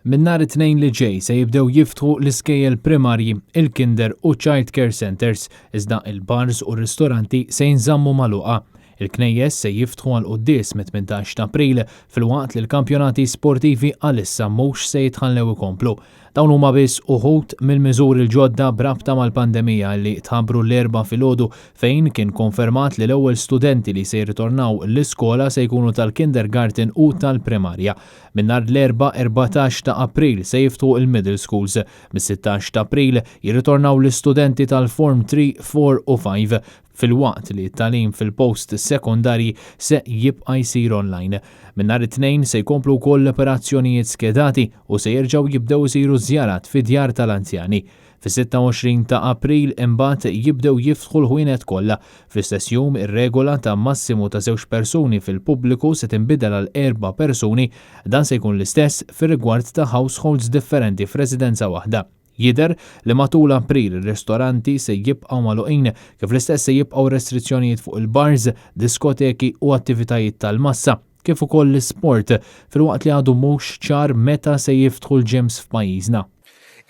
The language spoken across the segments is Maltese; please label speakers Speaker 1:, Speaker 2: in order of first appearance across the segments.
Speaker 1: Min nhar it-Tnejn li ġej se jibdew jiftħu l-iskejjel primarji, il-kinder u child care centers, iżda il-bars u r-ristoranti se jinżammu magħluqa. Il-knejjes se jiftħu għal qudies mit-18 ta' April filwaqt li l-kampjonati sportivi għalissa mhux se jitħallew ikomplu. Dawn huma biss uħud mill-miżuri l-ġodda brabta mal-pandemija li tħabbru l-erba' filgħodu fejn kien konfermat li l-ewwel studenti li se jirritornaw l-iskola se jkunu tal-kindergarten u tal-primarja. Minn nhar l-erba' 14 ta' April se jiftħu il-middle schools, mis-16 ta' April jirritornaw l-istudenti tal-Form 3, 4 u 5 fil-waqt li t-tagħlim fil-post sekondari se jibqa' jsir online. Minn nhar it-Tnejn se jkomplu wkoll operazzjonijiet skedati u se jerġgħu jibdew isiru żjarat fi djar tal-anzjani. Fis-26 ta' April imbagħad jibdew jiftħu l-ħwienet kollha. Fl-istess jum ir-regola ta' massimu ta' 2 persuni fil-pubbliku se tinbidel għal 4 persuni, dan se jkun l-istess fir-rigward ta' households differenti f'residenza waħda. Jidher li matul April ir-ristoranti se jibqgħu magħluqin kif l-istess se jibqgħu restrizzjonijiet fuq il-bars, diskoteki u attivitajiet tal-massa, kif ukoll l-isport filwaqt li għadu mhux ċar meta se jiftħu l-gyms f'pajjiżna.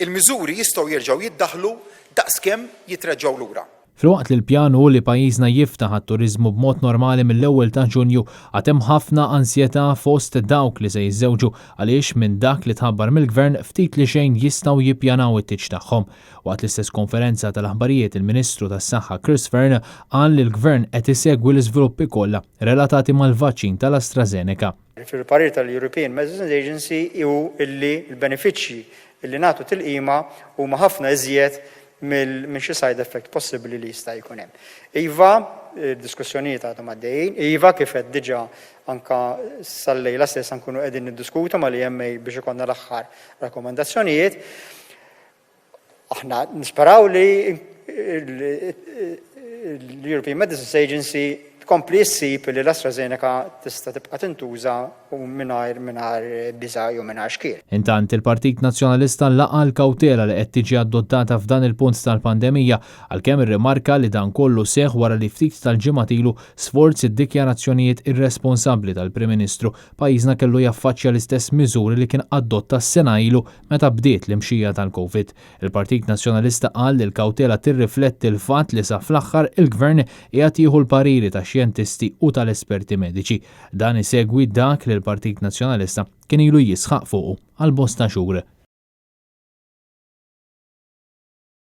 Speaker 2: Il-miżuri jistgħu jerġgħu jiddaħħlu daqskemm jitreġgħu lura.
Speaker 1: Filwaqt li l-pjanu li pajjiżna jiftaħ għat-turiżmu b'mod normali mill-ewwel ta' Ġunju għad hemm ħafna ansjetà fost dawk li se jiżżewġu għaliex minn dak li tħabbar mill-Gvern ftit li xejn jistgħu jippjanaw it-tieġ tagħhom. Waqt l-istess konferenza tal-aħbarijiet il-Ministru tas-Saħħa Chris Fern qal li l-Gvern qed isegwi l-iżviluppi kollha relatati mal-vaċċin tal-AstraZeneca.
Speaker 3: Fil-parir tal-European Medicines Agency hu illi l-benefiċċji illi nagħtu tilqima huma ħafna iżjed minn xi side effect possibbli li jista' jkun hemm. Iva, diskussjonijiet għadhom għaddejjin, iva kif qed diġà anke sal-lejla stess nkunu qegħdin niddiskutu mal-EMA biex ikollna l-aħħar rakkomandazzjonijiet. Aħna nisperaw li l-European Medicines Agency tkompli ssib li l-AstraZeneca tista' tibqa' tintuża u mingħajr biża' jew mingħajr xkiel.
Speaker 1: Intant il-Partit Nazzjonalista laqa l-kawtela li qed tiġi adottata f'dan il-punt tal-pandemija għalkemm irrimarka li dan kollu seħħ wara li ftit tal-ġimgħat ilu sforzi d-dikjarazzjonijiet irresponsabbli tal-Prim Ministru pajjiżna kellu jaffaċċja l-istess miżuri li kien adotta s-sena ilu meta bdiet l-imxija tal-Covid. Il-Partit Nazzjonalista qal li l-kawtela tirrifletti l-fatt li sa fl-aħħar il-Gvern qiegħed jieħu l-pariri ta' xjentisti u tal-esperti mediċi. Dan isegwi dak li l-Partit Nazzjonalista kien ilu jisħaq fuqu għal bosta xhur.